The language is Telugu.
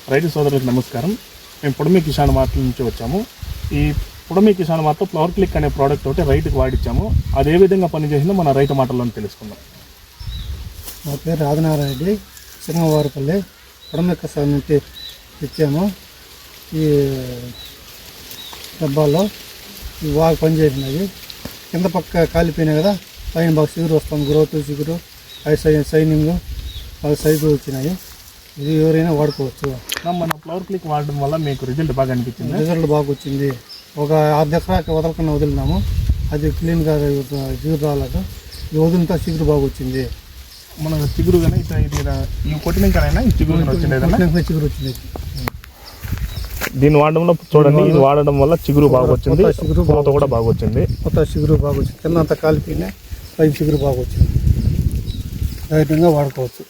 రైతు సోదరులకు నమస్కారం. మేము పుడమి కిసాన్ మార్ట్ నుంచి వచ్చాము. ఈ పుడమి కిసాన్ మార్ట్లో ఫ్లవర్ క్లిక్ అనే ప్రోడక్ట్ ఒకటి రైతుకు వాడిచ్చాము. అది ఏ విధంగా పనిచేసిందో మన రైతు మాటల్లో తెలుసుకుందాం. నా పేరు ఆదినారాయణ, సింగవారిపల్లి, పుడమి కిసాన్ నుంచి ఇచ్చాము. ఈ డబ్బాల్లో ఇవి బాగా పనిచేసినాయి. కింద పక్క కాలిపోయినాయి కదా, పైన బాగా చిగురు వస్తుంది, గ్రోత్ చిగురు, సైనింగ్ బాగా సైజు వచ్చినాయి. ఇది ఎవరైనా వాడుకోవచ్చు. మన ఫ్లవర్ క్లిక్ వాడడం వల్ల మీకు రిజల్ట్ బాగా అనిపించింది? రిజల్ట్ బాగా వచ్చింది. ఒక 6 ఎకరాకి వదలకుండా వదిలినాము, అది క్లీన్గా చిగురు రాలేదు. ఇది వదిలితే చిగురు బాగా వచ్చింది. మన చిగురు కానీ ఈ కొట్టినాకైనా ఈ చిగురు వచ్చింది. చిగురు వచ్చింది. దీన్ని వాడడంలో చూడండి, ఇది వాడడం వల్ల చిగురు బాగా వచ్చింది, చిగురు కూడా బాగా వచ్చింది. కొత్త చిగురు బాగా వచ్చింది. కింద అంతా కాలిపోయినా పైన చిగురు బాగా వచ్చింది. ధైర్యంగా వాడుకోవచ్చు.